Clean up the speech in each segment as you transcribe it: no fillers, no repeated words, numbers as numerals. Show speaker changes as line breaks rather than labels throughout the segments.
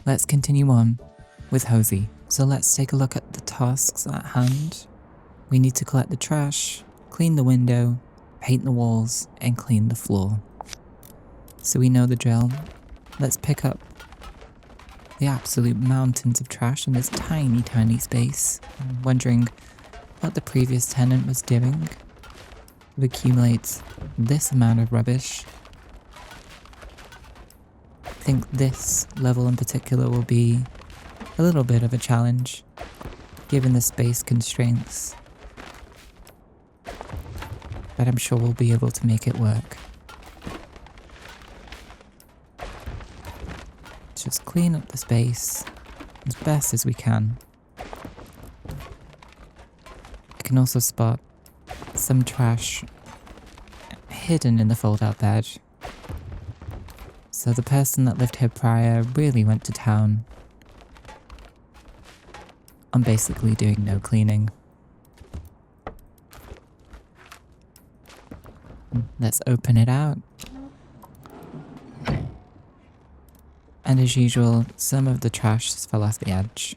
let's continue on with Hozy. So let's take a look at the tasks at hand. We need to collect the trash, clean the window, paint the walls, and clean the floor. So we know the drill. Let's pick up the absolute mountains of trash in this tiny, tiny space. I'm wondering what the previous tenant was doing to accumulate this amount of rubbish. I think this level in particular will be a little bit of a challenge, given the space constraints. But I'm sure we'll be able to make it work. Just clean up the space as best as we can. I can also spot some trash hidden in the fold-out bed. So the person that lived here prior really went to town on basically doing no cleaning. Let's open it out. And as usual, some of the trash just fell off the edge,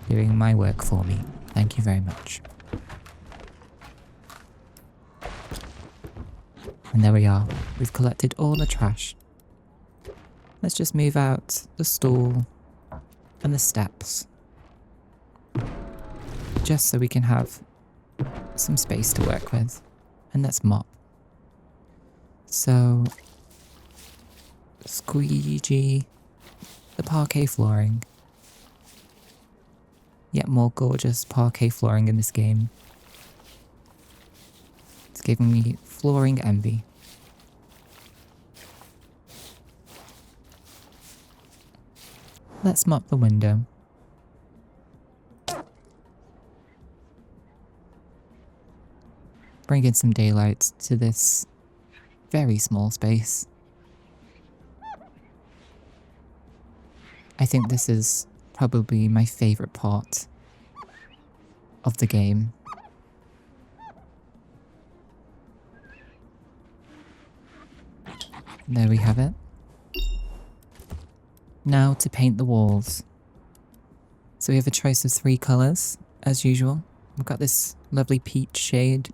doing my work for me. Thank you very much. And there we are. We've collected all the trash. Let's just move out the stool and the steps, just so we can have some space to work with. And let's mop. So, squeegee the parquet flooring. Yet more gorgeous parquet flooring in this game. It's giving me flooring envy. Let's mop the window. Bring in some daylight to this very small space. I think this is probably my favourite part of the game. There we have it. Now to paint the walls. So we have a choice of 3 colours, as usual. We've got this lovely peach shade,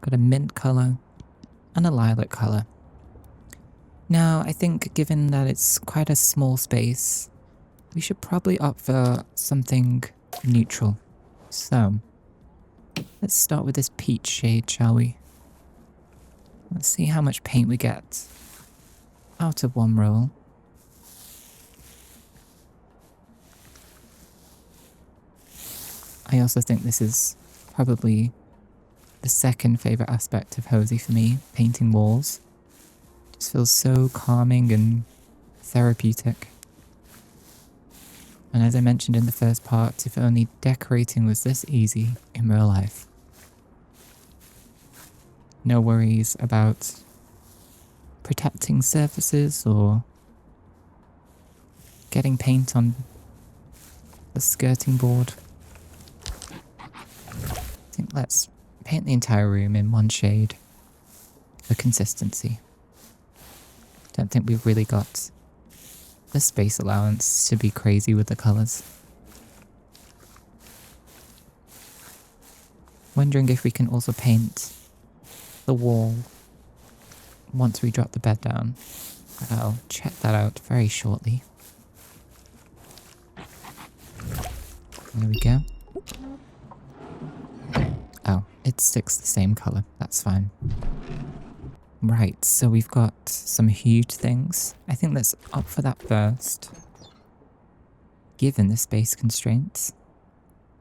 got a mint colour, and a lilac colour. Now, I think given that it's quite a small space, we should probably opt for something neutral. So, let's start with this peach shade, shall we? Let's see how much paint we get out of one roll. I also think this is probably the second favourite aspect of Hozy for me, painting walls. Just feels so calming and therapeutic. And as I mentioned in the first part, if only decorating was this easy in real life. No worries about protecting surfaces or getting paint on the skirting board. I think let's paint the entire room in one shade for consistency. Don't think we've really got the space allowance to be crazy with the colours. Wondering if we can also paint the wall once we drop the bed down. I'll check that out very shortly. There we go. Oh, it sticks the same colour. That's fine. Right, so we've got some huge things. I think let's opt for that first, given the space constraints.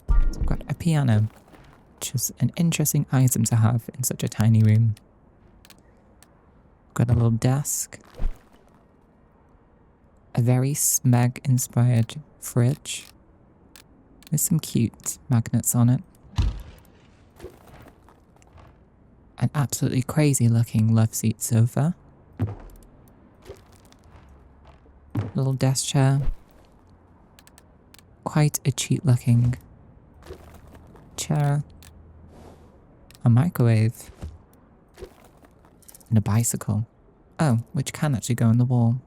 So we've got a piano, which is an interesting item to have in such a tiny room. Got a little desk. A very Smeg-inspired fridge with some cute magnets on it. An absolutely crazy looking love seat sofa. Little desk chair. Quite a cheap looking chair. A microwave. And a bicycle. Oh, which can actually go on the wall.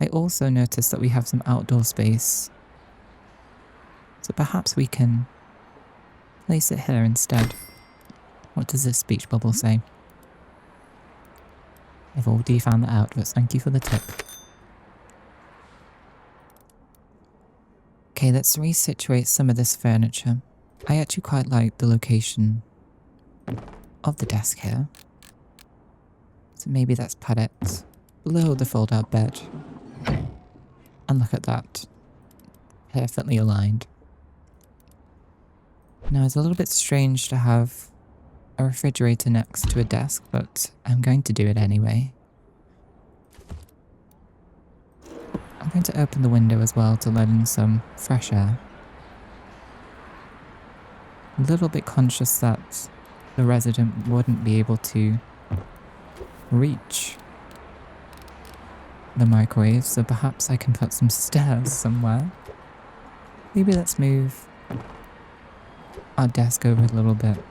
I also noticed that we have some outdoor space. So perhaps we can place it here instead. What does this speech bubble say? I've already found that out, but thank you for the tip. Okay, let's resituate some of this furniture. I actually quite like the location of the desk here. So maybe let's put it below the fold-out bed. And look at that. Perfectly aligned. Now, it's a little bit strange to have a refrigerator next to a desk, but I'm going to do it anyway. I'm going to open the window as well to let in some fresh air. A little bit conscious that the resident wouldn't be able to reach the microwave, so perhaps I can put some stairs somewhere. Maybe let's move our desk over a little bit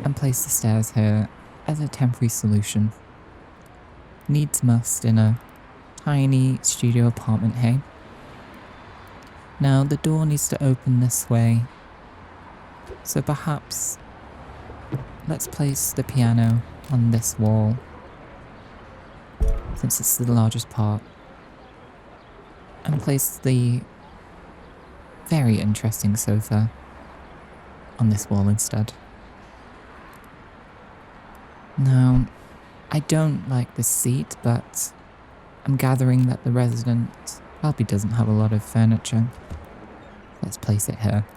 and place the stairs here as a temporary solution. Needs must in a tiny studio apartment, hey? Now the door needs to open this way, so perhaps let's place the piano on this wall, since it's the largest part, and place the very interesting sofa on this wall instead. Now, I don't like this seat, but I'm gathering that the resident probably doesn't have a lot of furniture. Let's place it here.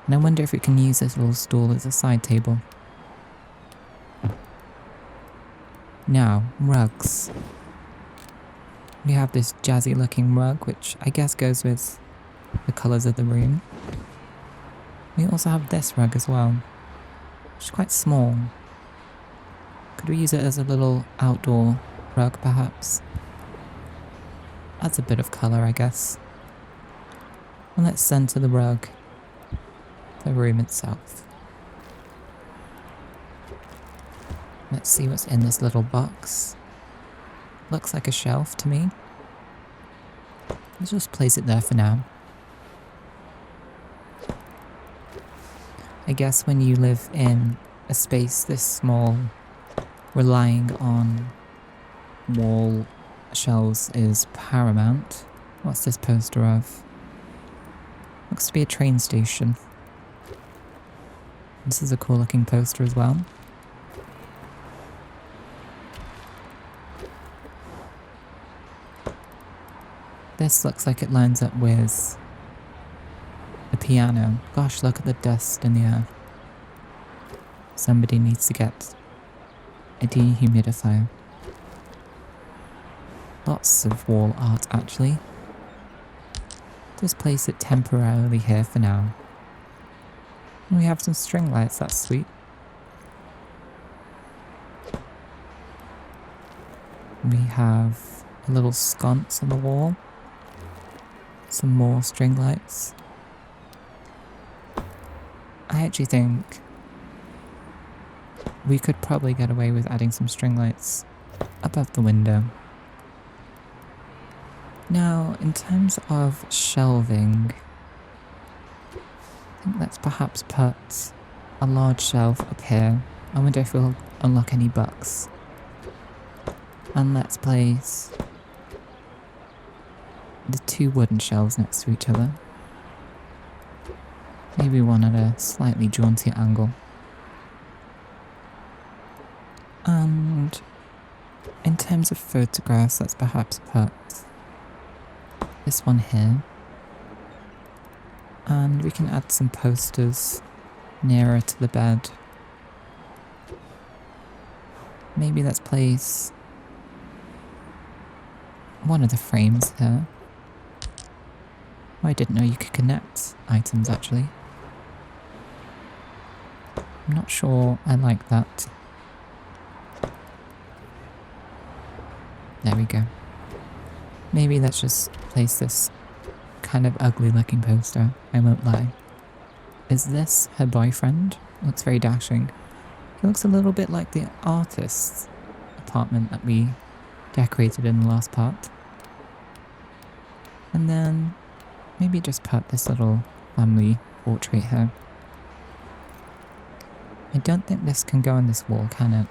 And I wonder if we can use this little stool as a side table. Now, rugs. We have this jazzy looking rug, which I guess goes with the colours of the room. We also have this rug as well, which is quite small. Could we use it as a little outdoor rug, perhaps? Adds a bit of colour, I guess. And let's centre the rug, the room itself. Let's see what's in this little box. Looks like a shelf to me. Let's just place it there for now. I guess when you live in a space this small, relying on wall shelves is paramount. What's this poster of? Looks to be a train station. This is a cool looking poster as well. This looks like it lines up with the piano. Gosh, look at the dust in the air. Somebody needs to get a dehumidifier. Lots of wall art, actually. Just place it temporarily here for now. And we have some string lights, that's sweet. We have a little sconce on the wall. Some more string lights. I actually think we could probably get away with adding some string lights above the window. Now, in terms of shelving, I think let's perhaps put a large shelf up here. I wonder if we'll unlock any bucks. And let's place the two wooden shelves next to each other. Maybe one at a slightly jaunty angle. And in terms of photographs, let's perhaps put this one here. And we can add some posters nearer to the bed. Maybe let's place one of the frames here. Oh, I didn't know you could connect items, actually. I'm not sure I like that. There we go. Maybe let's just place this kind of ugly looking poster, I won't lie. Is this her boyfriend? Looks very dashing. He looks a little bit like the artist's apartment that we decorated in the last part. And then maybe just put this little family portrait here. I don't think this can go on this wall, can it?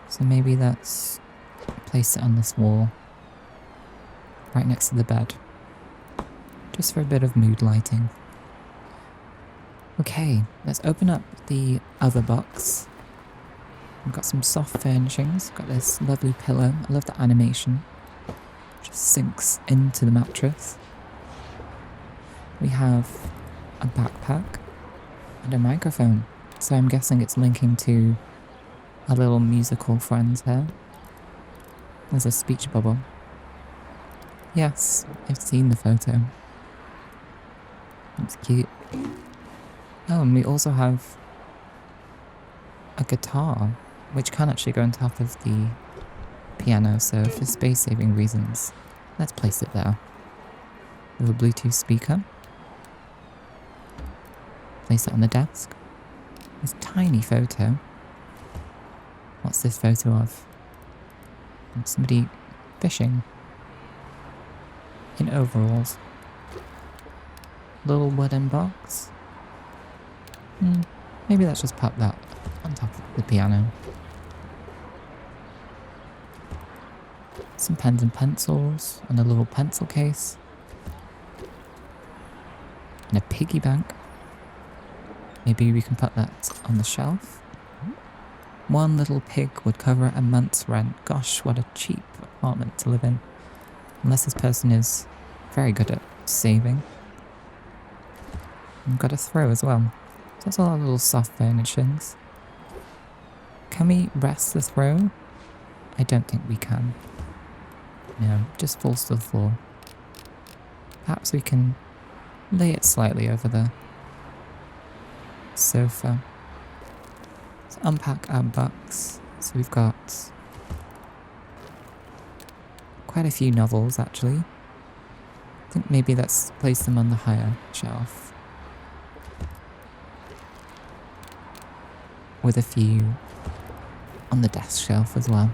So maybe let's place it on this wall, right next to the bed, just for a bit of mood lighting. Okay, let's open up the other box. We've got some soft furnishings, got this lovely pillow. I love the animation, just sinks into the mattress. We have a backpack and a microphone, so I'm guessing it's linking to our little musical friends here. There's a speech bubble. Yes, I've seen the photo. It's cute. Oh, and we also have a guitar, which can actually go on top of the piano, so for space-saving reasons, let's place it there. With a Bluetooth speaker. Place it on the desk. This tiny photo. What's this photo of? Somebody fishing. In overalls. Little wooden box. Maybe let's just pop that on top of the piano. Some pens and pencils, and a little pencil case. And a piggy bank. Maybe we can put that on the shelf. One little pig would cover a month's rent. Gosh, what a cheap apartment to live in. Unless this person is very good at saving. And got a throw as well. So that's all our little soft furnishings. Can we rest the throw? I don't think we can. No, just falls to the floor. Perhaps we can lay it slightly over the sofa. Let's unpack our box. So we've got quite a few novels actually. I think maybe let's place them on the higher shelf. With a few on the desk shelf as well.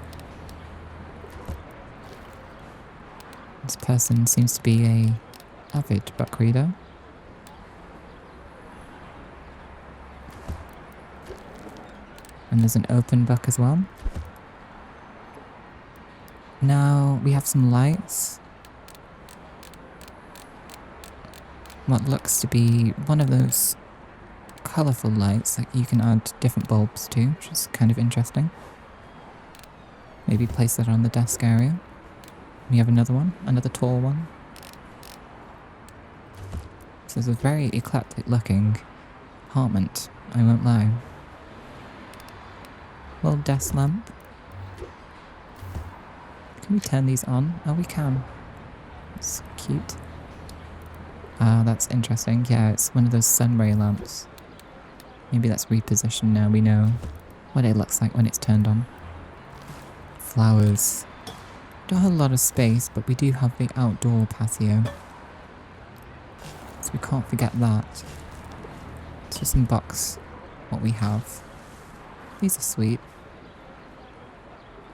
This person seems to be a avid book reader. And there's an open book as well. Now we have some lights. What looks to be one of those colourful lights that you can add different bulbs to, which is kind of interesting. Maybe place that on the desk area. We have another one, another tall one. So it's a very eclectic looking apartment, I won't lie. Little desk lamp. Can we turn these on? Oh, we can. It's cute. Ah, that's interesting. Yeah, it's one of those sunray lamps. Maybe that's repositioned now. We know what it looks like when it's turned on. Flowers. Don't have a lot of space, but we do have the outdoor patio. So we can't forget that. Let's just unbox what we have. These are sweet.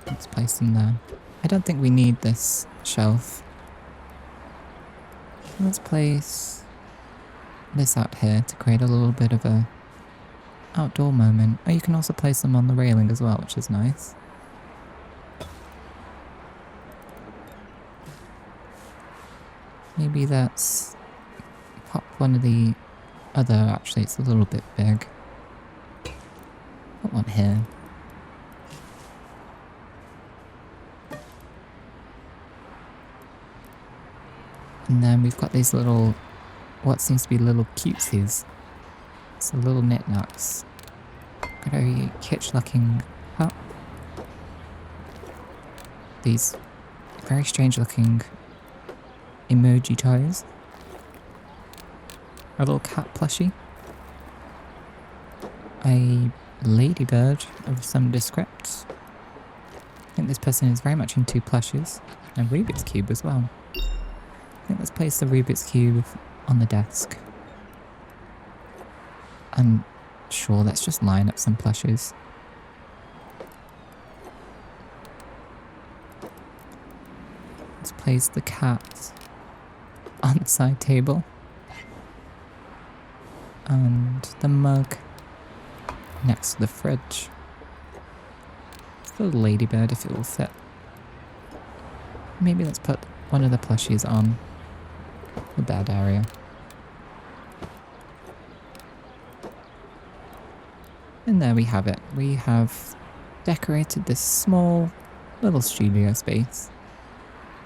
Let's place them there. I don't think we need this shelf. Let's place this out here to create a little bit of a outdoor moment. Oh, you can also place them on the railing as well, which is nice. Maybe let's pop one of the other, actually it's a little bit big. Put one here. And then we've got these little, what seems to be little cutesies. So little knickknacks. Got a very kitsch looking cup. These very strange looking emoji toys. A little cat plushie. A ladybird of some descript. I think this person is very much into plushes. And Rubik's Cube as well. I think let's place the Rubik's Cube on the desk. And sure, let's just line up some plushes. Let's place the cat on the side table. And the mug next to the fridge. The ladybird if it will fit. Maybe let's put one of the plushies on the bed area. And there we have it. We have decorated this small little studio space.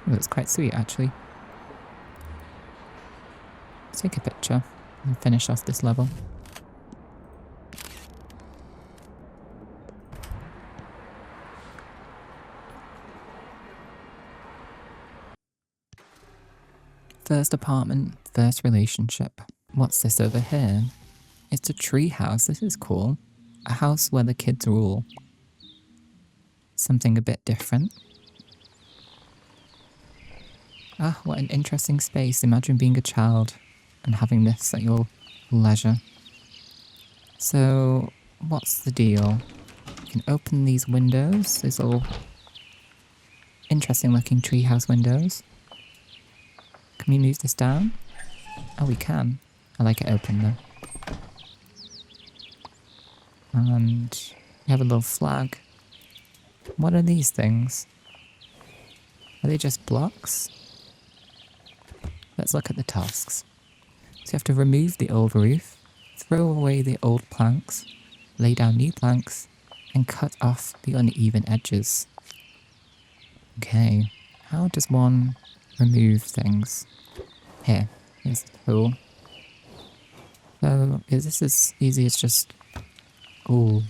Oh, it's quite sweet actually. Let's take a picture and finish off this level. First apartment, first relationship. What's this over here? It's a treehouse. This is cool. A house where the kids rule. Something a bit different. Ah, what an interesting space. Imagine being a child and having this at your leisure. So, what's the deal? You can open these windows. These little interesting looking treehouse windows. Can we move this down? Oh, we can. I like it open though. And we have a little flag. What are these things? Are they just blocks? Let's look at the tasks. So you have to remove the old roof, throw away the old planks, lay down new planks, and cut off the uneven edges. Okay, how does one remove things? Here, here's the tool. So, is this as easy as just... Ooh.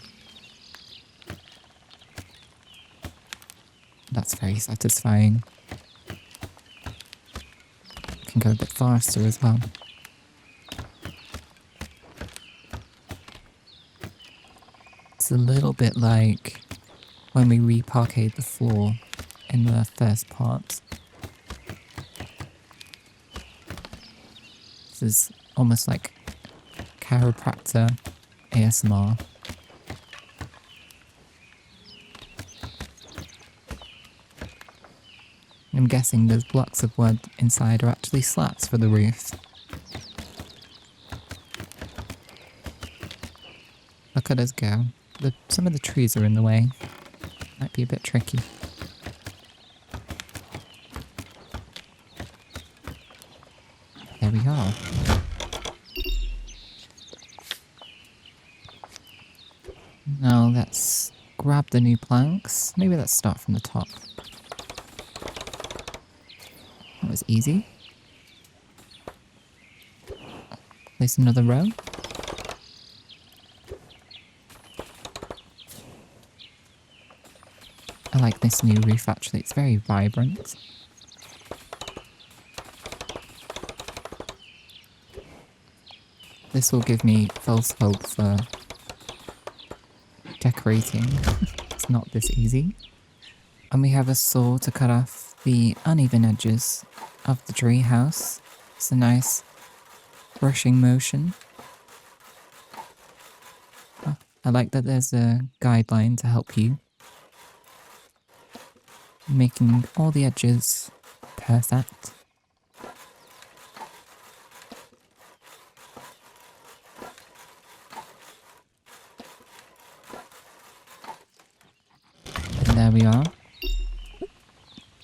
That's very satisfying. Can go a bit faster as well. It's a little bit like when we reparqueted the floor in the first part. This is almost like chiropractor ASMR. I'm guessing those blocks of wood inside are actually slats for the roof. Look at us go. Some of the trees are in the way. Might be a bit tricky. There we are. Now let's grab the new planks. Maybe let's start from the top. That was easy. Place another row. I like this new roof actually, it's very vibrant. This will give me false hope for decorating. It's not this easy. And we have a saw to cut off the uneven edges of the treehouse. It's a nice brushing motion. Oh, I like that there's a guideline to help you. Making all the edges perfect. And there we are.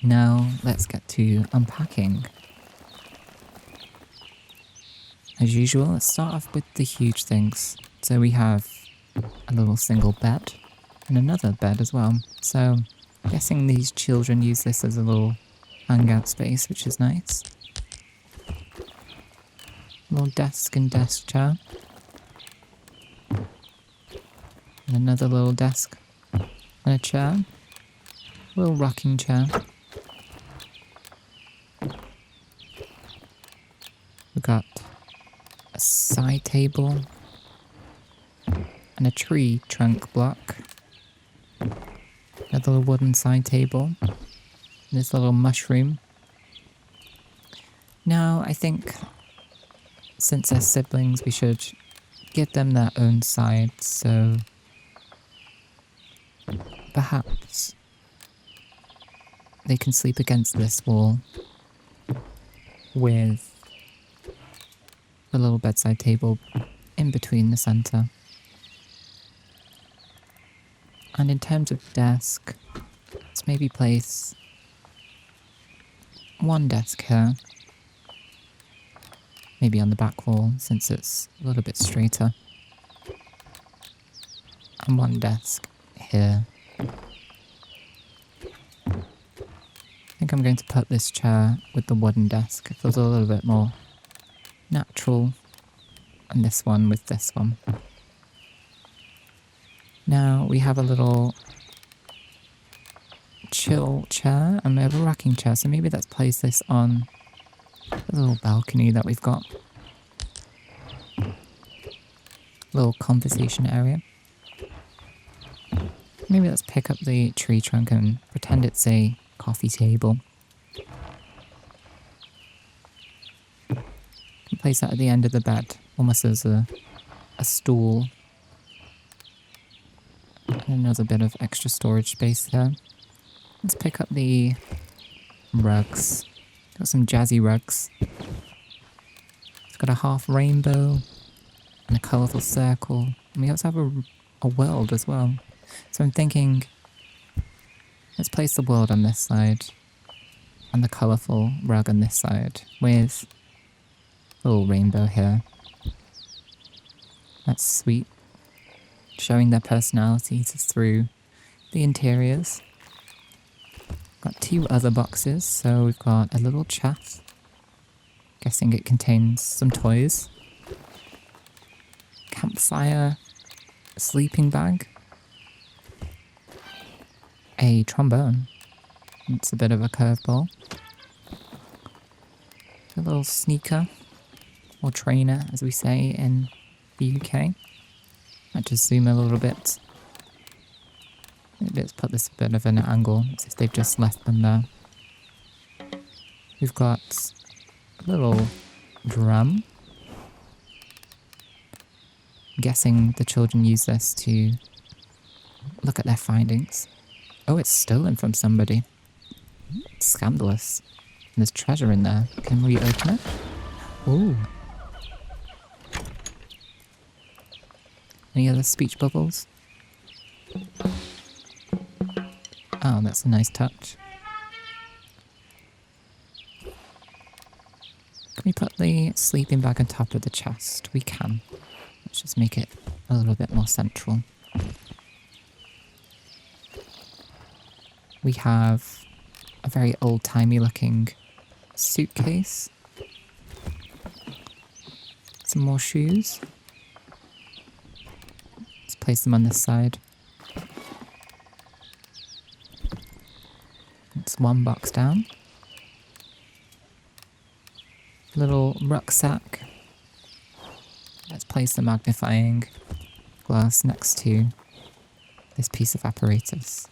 Now let's get to unpacking. As usual, let's start off with the huge things. So we have a little single bed and another bed as well. So I'm guessing these children use this as a little hangout space, which is nice. Little desk and desk chair. And another little desk and a chair. A little rocking chair. We've got a side table and a tree trunk block. Another little wooden side table. And this little mushroom. Now, I think since they're siblings, we should give them their own side, so perhaps they can sleep against this wall with a little bedside table in between the centre. And in terms of desk, let's maybe place one desk here. Maybe on the back wall, since it's a little bit straighter. And one desk here. I think I'm going to put this chair with the wooden desk. It feels a little bit more natural. And this one with this one. Now we have a little chill chair and we have a rocking chair. So maybe let's place this on the little balcony that we've got. Little conversation area. Maybe let's pick up the tree trunk and pretend it's a coffee table. And place that at the end of the bed, almost as a stool. And another bit of extra storage space there. Let's pick up the rugs. Got some jazzy rugs. It's got a half rainbow and a colourful circle. And we also have a world as well. So I'm thinking, let's place the world on this side and the colourful rug on this side with a little rainbow here. That's sweet. Showing their personalities through the interiors. Got two other boxes, so we've got a little chest. Guessing it contains some toys. Campfire, a sleeping bag. A trombone. It's a bit of a curveball. A little sneaker, or trainer as we say in the UK. Might just zoom a little bit. Maybe let's put this a bit of an angle, as if they've just left them there. We've got a little drum. I'm guessing the children use this to look at their findings. Oh, it's stolen from somebody. It's scandalous. And there's treasure in there. Can we open it? Ooh. Any other speech bubbles? Oh, that's a nice touch. Can we put the sleeping bag on top of the chest? We can. Let's just make it a little bit more central. We have a very old-timey looking suitcase. Some more shoes. Let's place them on this side. It's one box down. Little rucksack. Let's place the magnifying glass next to this piece of apparatus.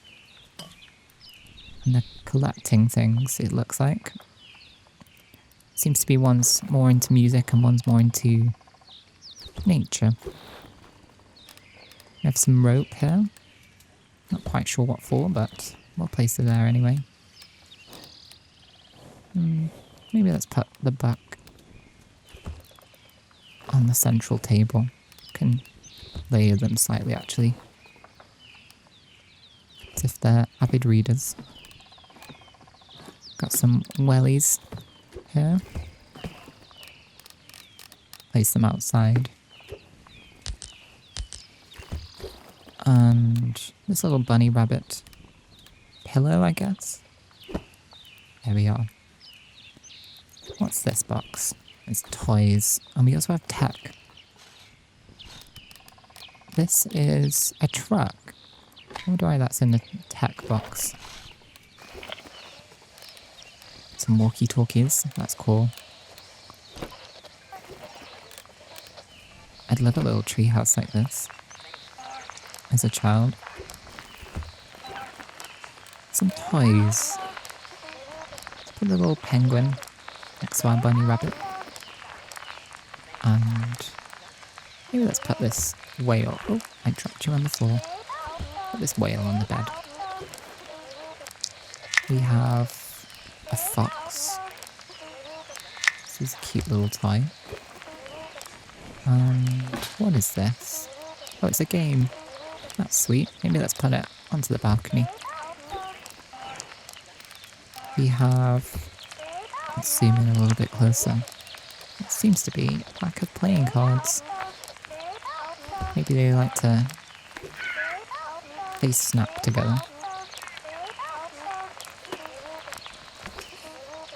And they're collecting things, it looks like. Seems to be one's more into music and one's more into nature. We have some rope here. Not quite sure what for, but we'll place it there anyway. Maybe let's put the book on the central table. Can layer them slightly actually. As if they're avid readers. Got some wellies here. Place them outside. And this little bunny rabbit pillow, I guess. There we are. What's this box? It's toys. And we also have tech. This is a truck. I wonder why that's in the tech box. Some walkie-talkies. That's cool. I'd love a little treehouse like this. As a child. Some toys. Let's put a little penguin next to our bunny rabbit. And maybe let's put this whale. Oh, I dropped you on the floor. Put this whale on the bed. We have a fox. This is a cute little toy. What is this? Oh, it's a game. That's sweet. Maybe let's put it onto the balcony. We have... Let's zoom in a little bit closer. It seems to be a pack of playing cards. Maybe they like to... They snap together.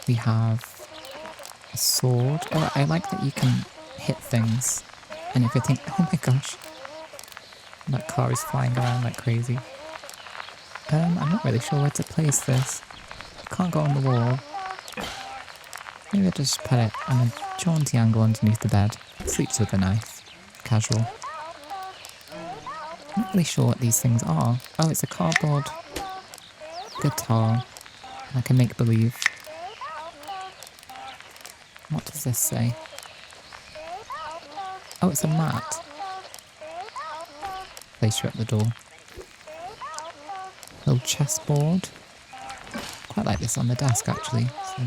We have a sword. Oh, I like that you can hit things and everything. Oh my gosh. That car is flying around like crazy. I'm not really sure where to place this. Can't go on the wall. Maybe I'll just put it on a jaunty angle underneath the bed. Sleeps with a knife. Casual. I'm not really sure what these things are. Oh, it's a cardboard guitar. Like a make-believe. What does this say? Oh, it's a mat. Place you at the door. Little chessboard. Quite like this on the desk, actually. So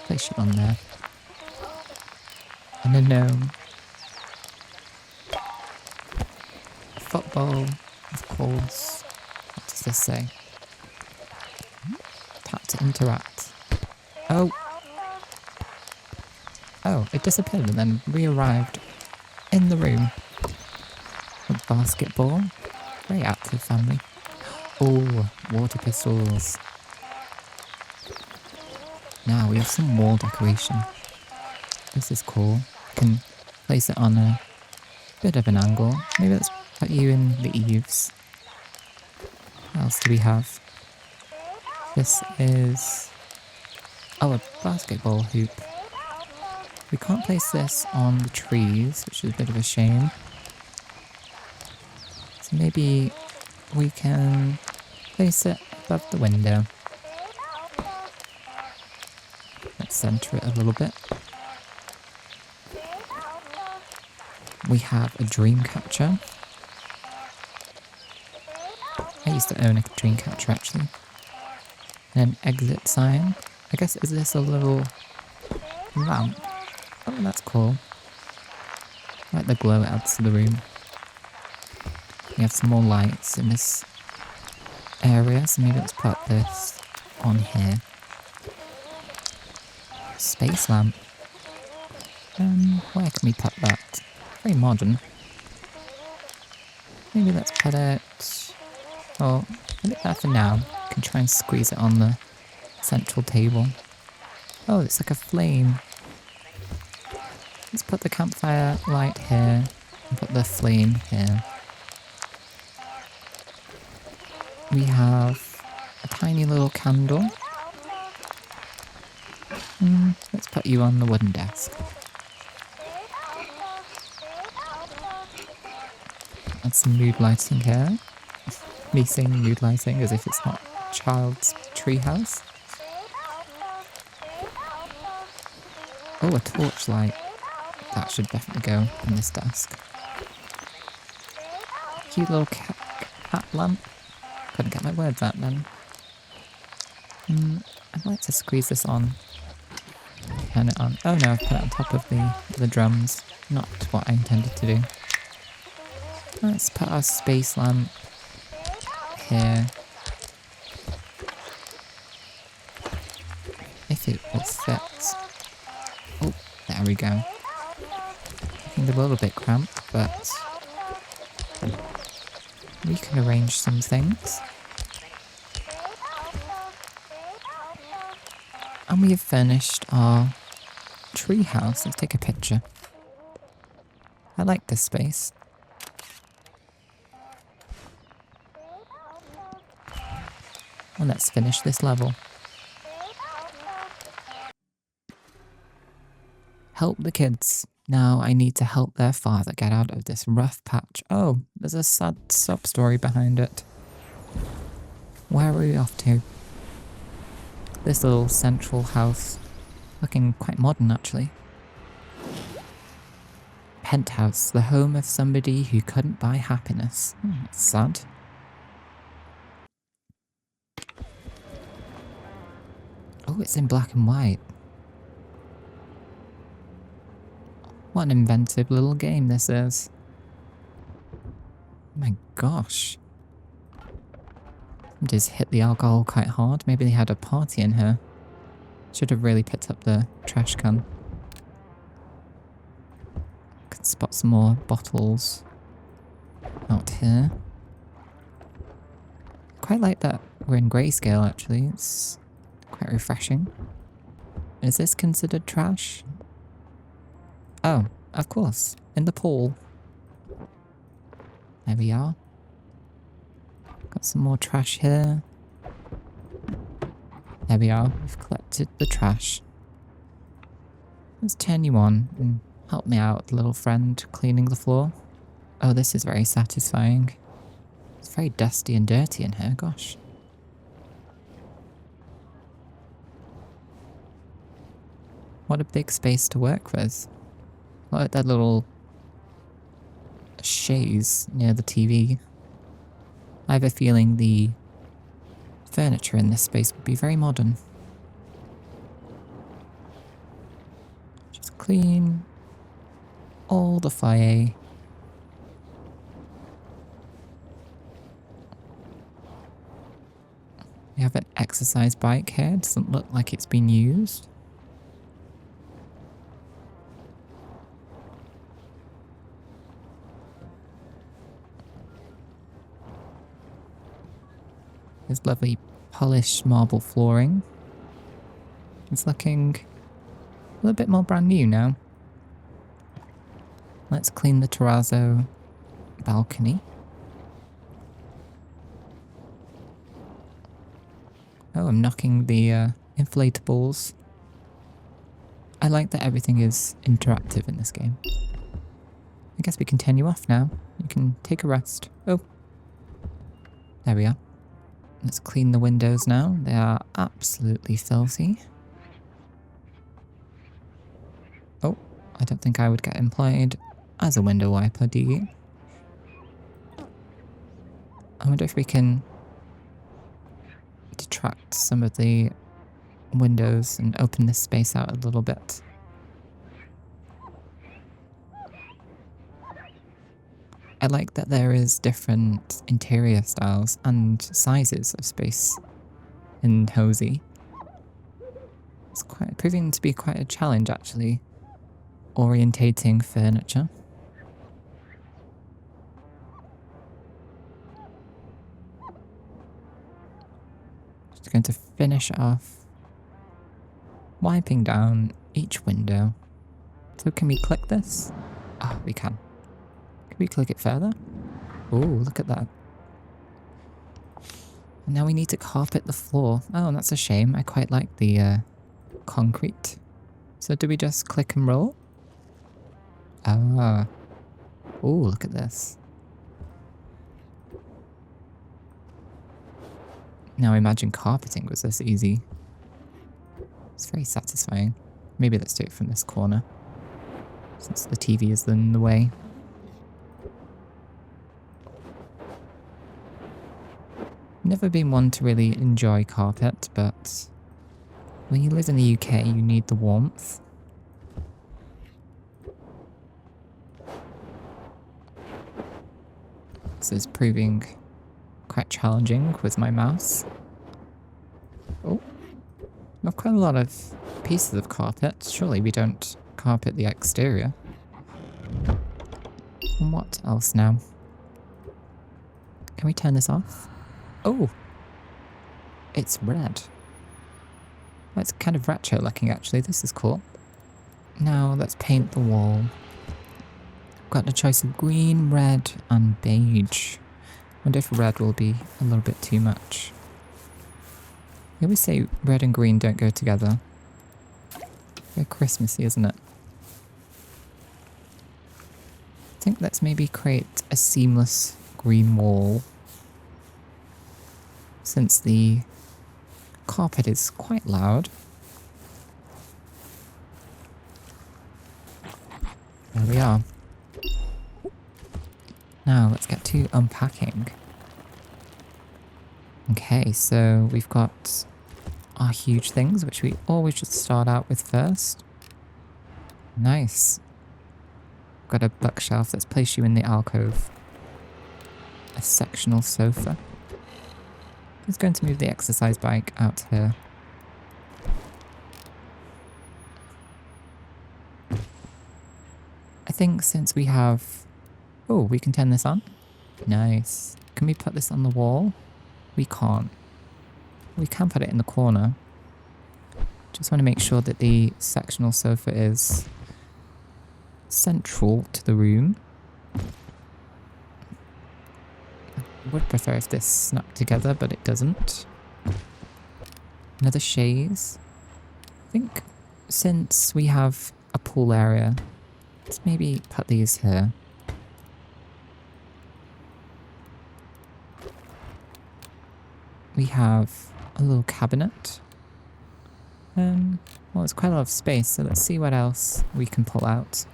place it on there. And a gnome. A football, of course. What does this say? Tap to interact. Oh! Oh, it disappeared and then re-arrived in the room. A basketball. Very active family. Oh, water pistols. Now we have some wall decoration. This is cool. I can place it on a bit of an angle. Maybe let's put you in the eaves. What else do we have? This is... Oh, a basketball hoop. We can't place this on the trees, which is a bit of a shame. So maybe we can place it above the window. Let's center it a little bit. We have a dream catcher. I used to own a dream catcher actually. And an exit sign. I guess, is this a little lamp? Oh, that's cool. I like the glow it adds to the room. We have some more lights in this area, so maybe let's put this on here. Space lamp. Where can we put that? Very modern. Maybe let's put it... Oh, put it there for now. We can try and squeeze it on the central table. Oh, it's like a flame. Let's put the campfire light here and put the flame here. We have a tiny little candle. Let's put you on the wooden desk. Add some mood lighting here. Me saying mood lighting as if it's not a child's treehouse. Oh, a torchlight. That should definitely go on this desk. Cute little cat lamp. Couldn't get my words out then. I'd like to squeeze this on. Turn it on. Oh no, I've put it on top of the drums. Not what I intended to do. Let's put our space lamp here. If it will fit. Oh, there we go. I think a little bit cramped, but we can arrange some things. And we have finished our treehouse. Let's take a picture. I like this space. And let's finish this level. Help the kids. Now I need to help their father get out of this rough patch. Oh, there's a sad sub-story behind it. Where are we off to? This little central house. Looking quite modern, actually. Penthouse, the home of somebody who couldn't buy happiness. That's sad. Oh, it's in black and white. What an inventive little game this is. Oh my gosh. Just hit the alcohol quite hard. Maybe they had a party in here. Should have really picked up the trash can. Could spot some more bottles out here. Quite like that we're in grayscale actually. It's quite refreshing. Is this considered trash? Oh, of course. In the pool. There we are. Got some more trash here. There we are. We've collected the trash. Let's turn you on and help me out, little friend, cleaning the floor. Oh, this is very satisfying. It's very dusty and dirty in here, gosh. What a big space to work with. Look at that little chaise near the TV. I have a feeling the furniture in this space would be very modern. Just clean all the foyer. We have an exercise bike here. It doesn't look like it's been used. There's lovely polished marble flooring. It's looking a little bit more brand new now. Let's clean the terrazzo balcony. Oh, I'm knocking the inflatables. I like that everything is interactive in this game. I guess we can turn you off now. You can take a rest. Oh. There we are. Let's clean the windows now. They are absolutely filthy. Oh, I don't think I would get employed as a window wiper, do you? I wonder if we can detract some of the windows and open this space out a little bit. I like that there is different interior styles and sizes of space in Hozy. It's proving to be quite a challenge actually, orientating furniture. Just going to finish off wiping down each window. So can we click this? Oh, we can. Can we click it further? Oh, look at that. And now we need to carpet the floor. Oh, that's a shame. I quite like the concrete. So do we just click and roll? Ah. Oh, look at this. Now imagine carpeting was this easy. It's very satisfying. Maybe let's do it from this corner, since the TV is in the way. Never been one to really enjoy carpet, but when you live in the UK, you need the warmth. This is proving quite challenging with my mouse. Oh, not quite a lot of pieces of carpet. Surely we don't carpet the exterior. And what else now? Can we turn this off? Oh, it's red. Well, it's kind of retro looking actually. This is cool. Now let's paint the wall. Got a choice of green, red and beige. Wonder if red will be a little bit too much. You always say red and green don't go together. Very Christmassy, isn't it? I think let's maybe create a seamless green wall, since the carpet is quite loud. There we are. Now let's get to unpacking. Okay, so we've got our huge things, which we always should start out with first. Nice. Got a bookshelf. Let's place you in the alcove. A sectional sofa. Just going to move the exercise bike out here. I think since we have... Oh, we can turn this on? Nice. Can we put this on the wall? We can't. We can put it in the corner. Just want to make sure that the sectional sofa is central to the room. I would prefer if this snapped together, but it doesn't. Another chaise. I think since we have a pool area, let's maybe put these here. We have a little cabinet. Well, it's quite a lot of space, so let's see what else we can pull out.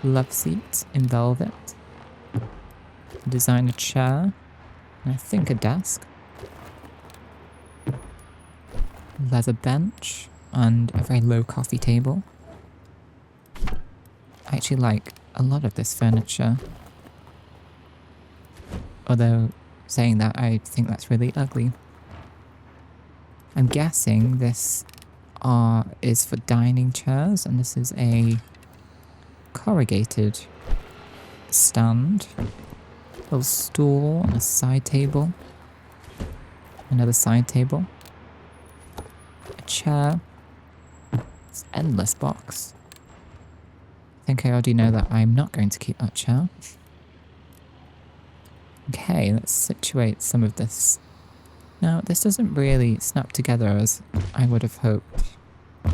Love seat in velvet. Designer chair. And I think a desk. Leather bench. And a very low coffee table. I actually like a lot of this furniture. Although, saying that, I think that's really ugly. I'm guessing this is for dining chairs, and this is a corrugated stand. A little stool and a side table. Another side table. A chair. It's an endless box. I think I already know that I'm not going to keep that chair. Okay, let's situate some of this. Now, this doesn't really snap together as I would have hoped. I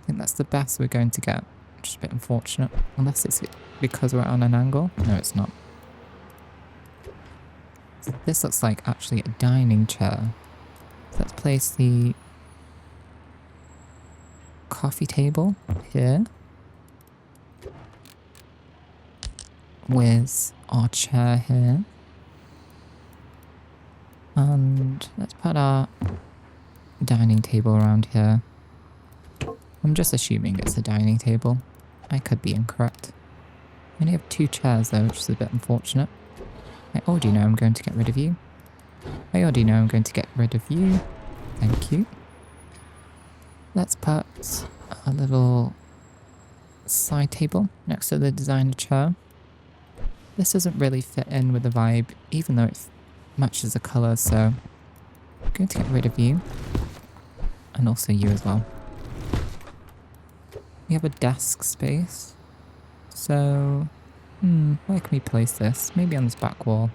think that's the best we're going to get, which is a bit unfortunate. Unless it's because we're on an angle. No, it's not. So this looks like actually a dining chair. So let's place the coffee table here. With our chair here. And let's put our dining table around here. I'm just assuming it's a dining table. I could be incorrect. We only have 2 chairs though, which is a bit unfortunate. I already know I'm going to get rid of you. I already know I'm going to get rid of you. Thank you. Let's put a little side table next to the designer chair. This doesn't really fit in with the vibe, even though it matches the colour, so I'm going to get rid of you. And also you as well. We have a desk space. So, where can we place this? Maybe on this back wall.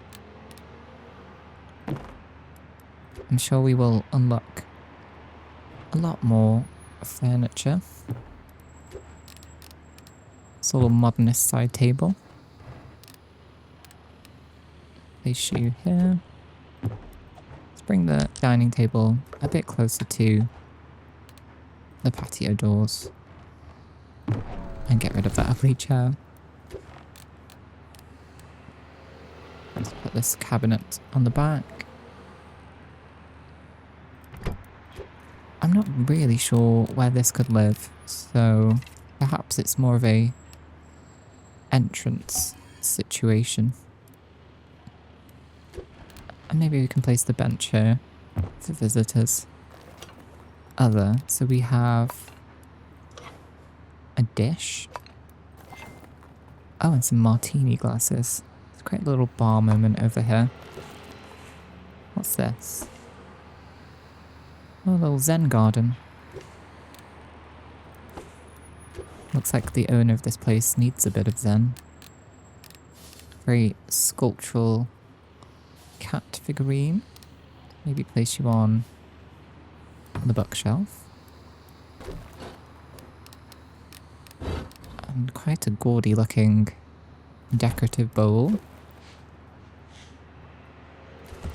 I'm sure we will unlock a lot more furniture. It's a little modernist side table. Place you here. Let's bring the dining table a bit closer to the patio doors. And get rid of that ugly chair. Let's put this cabinet on the back. I'm not really sure where this could live, so perhaps it's more of a entrance situation. And maybe we can place the bench here for visitors. So we have a dish. Oh, and some martini glasses. It's a great little bar moment over here. What's this? Oh, a little Zen garden. Looks like the owner of this place needs a bit of Zen. Very sculptural cat figurine. Maybe place you on the bookshelf. And quite a gaudy looking decorative bowl.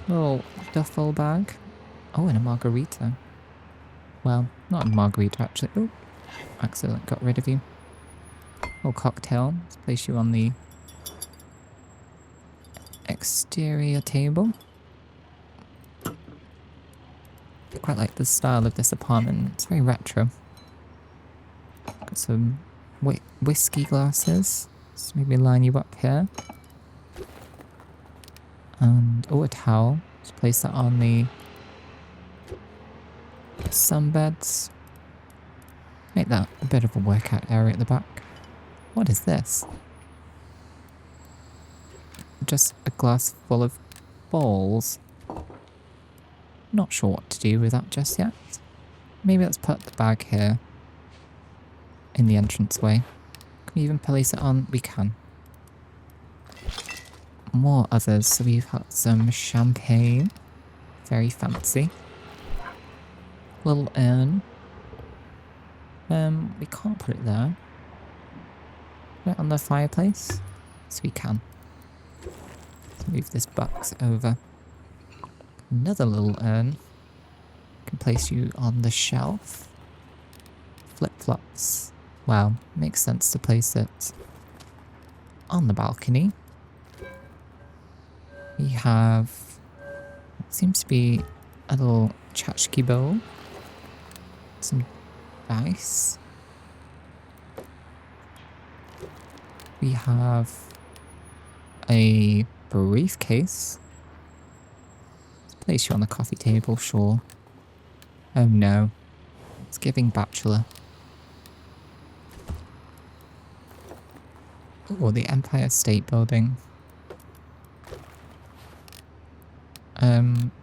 Little duffel bag. Oh, and a margarita. Well, not a margarita actually. Oh, accidentally got rid of you. Little cocktail. Let's place you on the exterior table. I quite like the style of this apartment. It's very retro. Got some whiskey glasses. Let's maybe line you up here. And, oh, a towel. Let's place that on the sunbeds. Make that a bit of a workout area at the back. What is this? Just a glass full of balls. Not sure what to do with that just yet. Maybe let's put the bag here in the entranceway. Can we even place it on? We can. More others. So we've got some champagne. Very fancy. Little urn. We can't put it there. Put it on the fireplace. So we can. So move this box over. Another little urn. Can place you on the shelf. Flip-flops. Wow, makes sense to place it on the balcony. We have what seems to be a little tchotchke bowl. Some dice. We have a briefcase. Let's place you on the coffee table, sure. Oh no. It's giving Bachelor. Oh, the Empire State Building.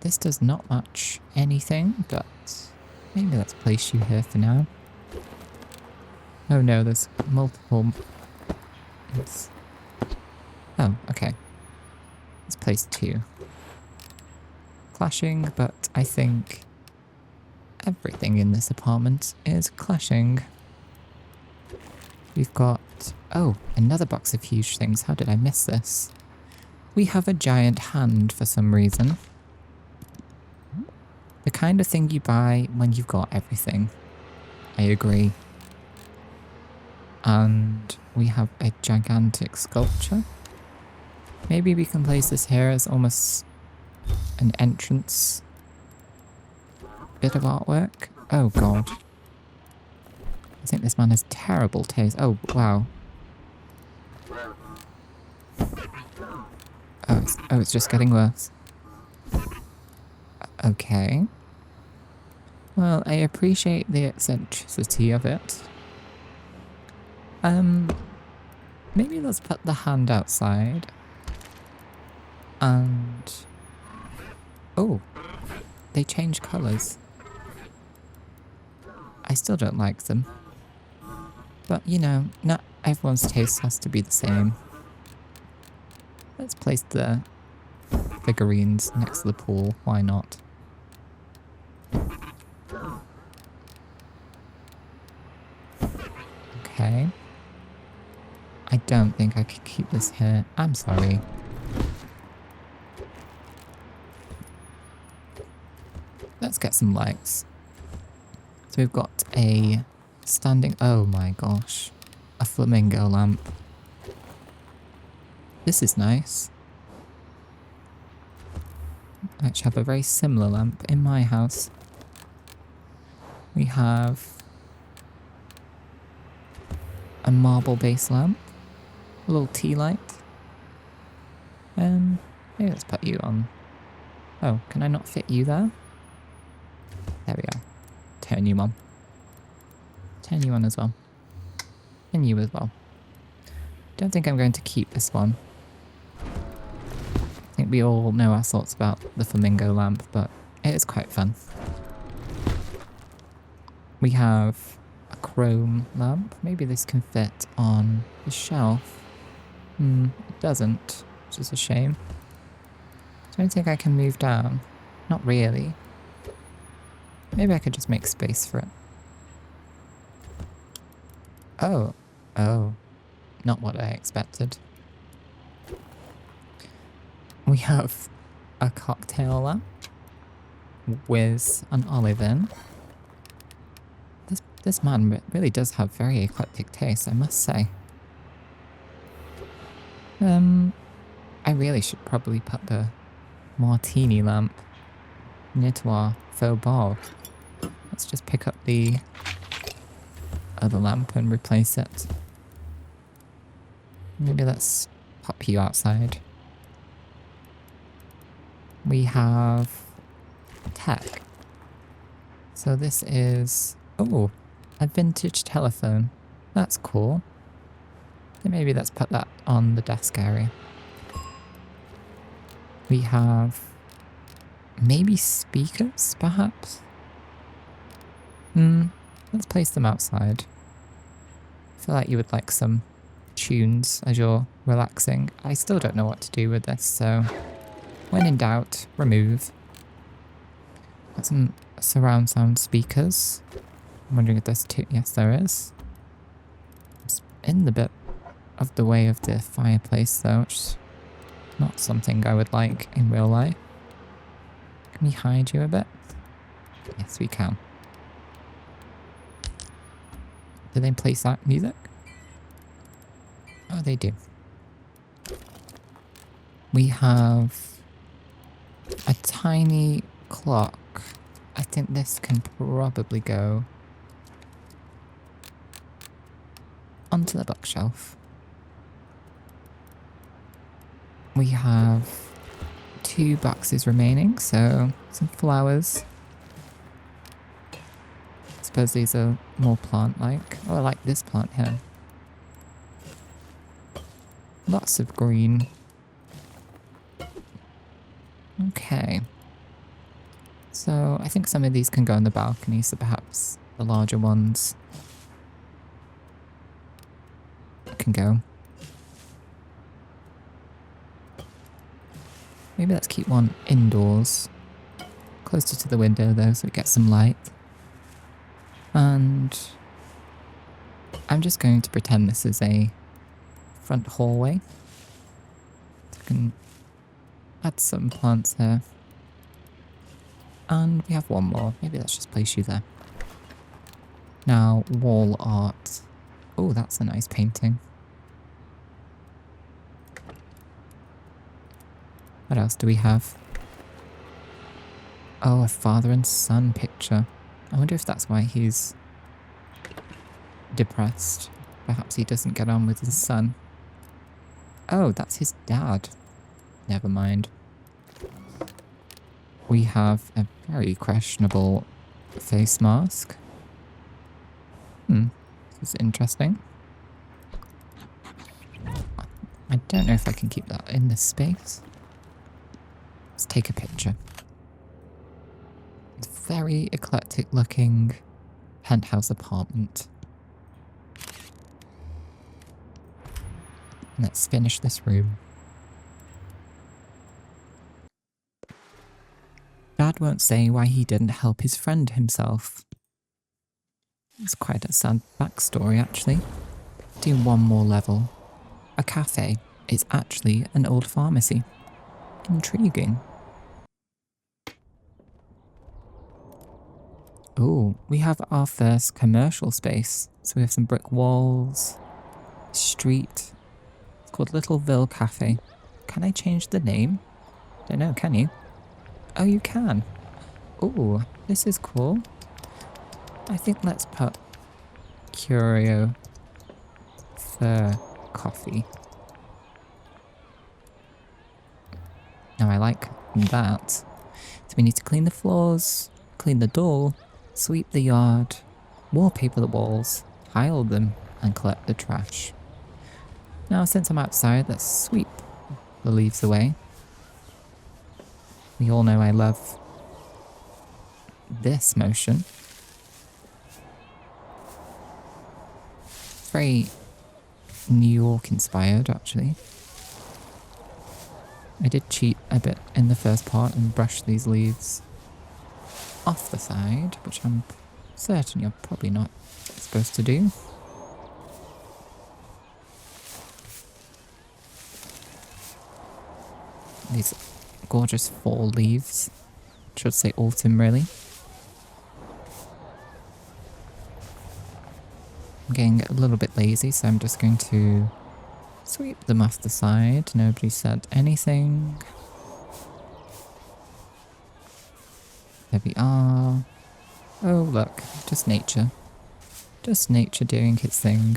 This does not match anything, but maybe let's place you here for now. Oh no, there's multiple... Oh, okay. Let's place two. Clashing, but I think everything in this apartment is clashing. We've got... Oh, another box of huge things. How did I miss this? We have a giant hand for some reason. The kind of thing you buy when you've got everything. I agree. And we have a gigantic sculpture. Maybe we can place this here as almost an entrance bit of artwork. Oh god. I think this man has terrible taste. Oh, wow. Oh, it's just getting worse. Okay. Well, I appreciate the eccentricity of it. Maybe let's put the hand outside. And... Oh, they change colours. I still don't like them. But, you know, not everyone's taste has to be the same. Let's place the figurines next to the pool. Why not? Okay. I don't think I could keep this here. I'm sorry. Let's get some lights. So we've got a standing... Oh my gosh. A flamingo lamp. This is nice. I actually have a very similar lamp in my house. We have a marble base lamp. A little tea light. Maybe let's put you on. Oh, can I not fit you there? There we are. Turn you on. Turn you on as well. And you as well. Don't think I'm going to keep this one. I think we all know our thoughts about the flamingo lamp, but it is quite fun. We have a chrome lamp. Maybe this can fit on the shelf. It doesn't, which is a shame. Do I think I can move down? Not really. Maybe I could just make space for it. Oh. Oh. Not what I expected. We have a cocktail lamp with an olive in. This man really does have very eclectic taste, I must say. I really should probably put the martini lamp near to our faux ball. Let's just pick up the other lamp and replace it. Maybe let's pop you outside. We have tech. So this is, oh, a vintage telephone. That's cool. And maybe let's put that on the desk area. We have maybe speakers, perhaps? Let's place them outside. I feel like you would like some tunes as you're relaxing. I still don't know what to do with this, so when in doubt, remove. Got some surround sound speakers. I'm wondering if there's two. Yes, there is. It's in the bit of the way of the fireplace, though, which is not something I would like in real life. Can we hide you a bit? Yes, we can. Do they play that music? Oh, they do. We have a tiny clock. I think this can probably go onto the bookshelf. We have 2 boxes remaining, so some flowers. I suppose these are more plant-like. Oh, I like this plant here. Lots of green. Okay. So I think some of these can go on the balcony, so perhaps the larger ones can go. Maybe let's keep one indoors, closer to the window though, so we get some light. And I'm just going to pretend this is a front hallway. So I can add some plants here. And we have one more. Maybe let's just place you there. Now, wall art. Oh, that's a nice painting. What else do we have? Oh, a father and son picture. I wonder if that's why he's depressed. Perhaps he doesn't get on with his son. Oh, that's his dad. Never mind. We have a very questionable face mask. This is interesting. I don't know if I can keep that in this space. Let's take a picture. It's a very eclectic looking penthouse apartment. Let's finish this room. Dad won't say why he didn't help his friend himself. It's quite a sad backstory, actually. Do one more level. A cafe is actually an old pharmacy. Intriguing. Oh, we have our first commercial space. So we have some brick walls, street. It's called Littleville Cafe. Can I change the name? Don't know, can you? Oh, you can. Oh, this is cool. I think let's put Curiopher Coffee. Now I like that. So we need to clean the floors, clean the door, sweep the yard, wallpaper the walls, tile them, and collect the trash. Now since I'm outside, let's sweep the leaves away. We all know I love this motion. It's very New York inspired, actually. I did cheat a bit in the first part and brush these leaves off the side, which I'm certain you're probably not supposed to do. These gorgeous fall leaves. Should say autumn, really. I'm getting a little bit lazy, so I'm just going to sweep them off the side. Nobody said anything. There we are. Oh, look. Just nature. Just nature doing its thing.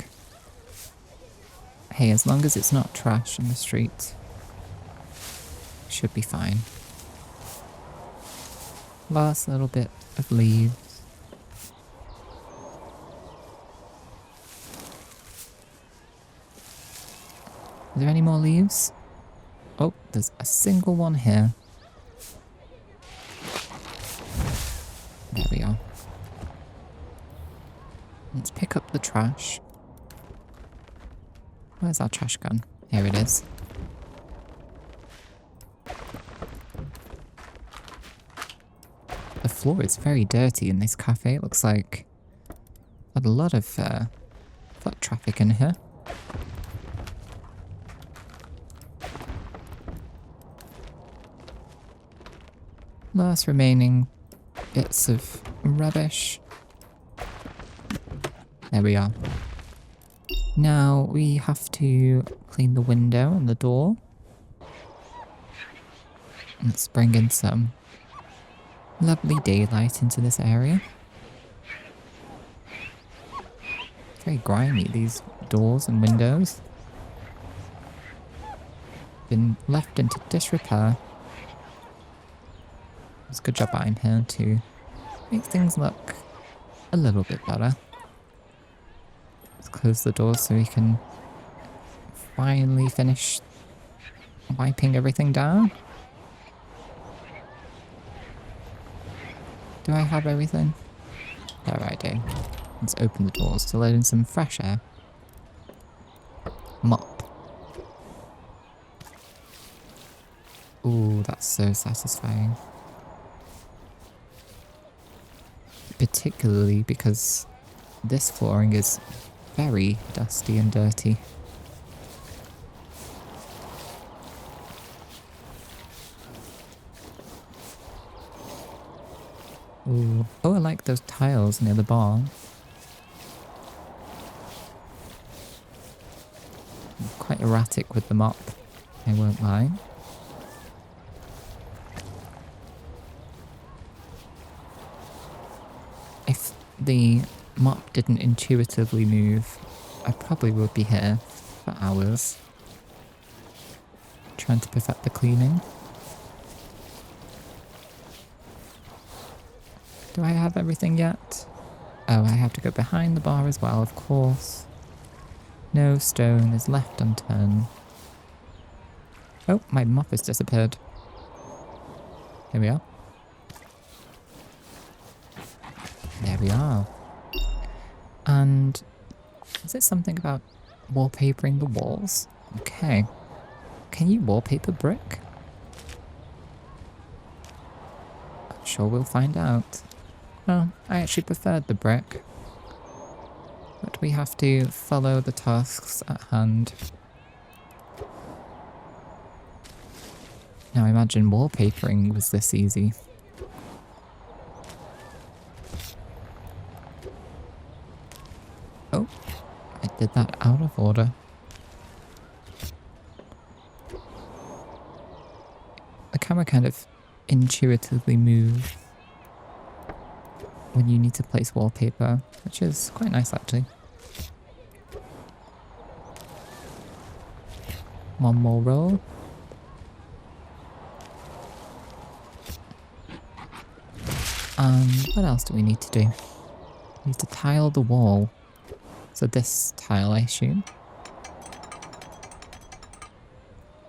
Hey, as long as it's not trash in the street, should be fine. Last little bit of leaves. Are there any more leaves? Oh, there's a single one here. There we are. Let's pick up the trash. Where's our trash can? Here it is. The floor is very dirty in this cafe. It looks like had a lot of foot traffic in here. Last remaining bits of rubbish. There we are. Now we have to clean the window and the door. Let's bring in some lovely daylight into this area. Very grimy, these doors and windows. Been left into disrepair. It's a good job I'm here to make things look a little bit better. Let's close the door so we can finally finish wiping everything down. Do I have everything? There I do. Let's open the doors to let in some fresh air. Mop. Ooh, that's so satisfying. Particularly because this flooring is very dusty and dirty. Ooh. Oh, I like those tiles near the bar. I'm quite erratic with the mop, I won't lie. If the mop didn't intuitively move, I probably would be here for hours trying to perfect the cleaning. Do I have everything yet? Oh, I have to go behind the bar as well, of course. No stone is left unturned. Oh, my mop has disappeared. Here we are. There we are. And is it something about wallpapering the walls? Okay. Can you wallpaper brick? I'm sure we'll find out. Well, I actually preferred the brick. But we have to follow the tasks at hand. Now imagine wallpapering was this easy. Oh, I did that out of order. The camera kind of intuitively moves when you need to place wallpaper, which is quite nice actually. One more roll. And what else do we need to do? We need to tile the wall. So this tile, I assume.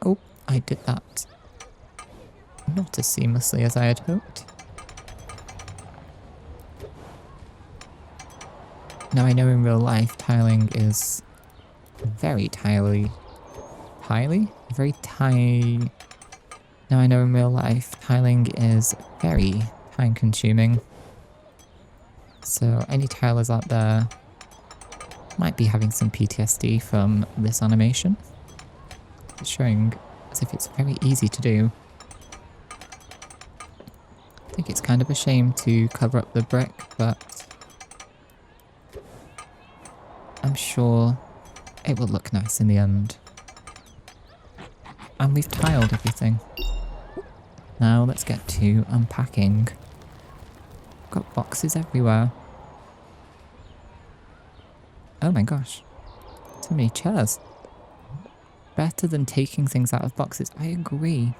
Oh, I did that not as seamlessly as I had hoped. Now I know in real life tiling is very Now I know in real life tiling is very time consuming. So any tilers out there might be having some PTSD from this animation. It's showing as if it's very easy to do. I think it's kind of a shame to cover up the brick, but I'm sure it will look nice in the end. And we've tiled everything. Now let's get to unpacking. Got boxes everywhere. Oh my gosh. So many chairs. Better than taking things out of boxes. I agree.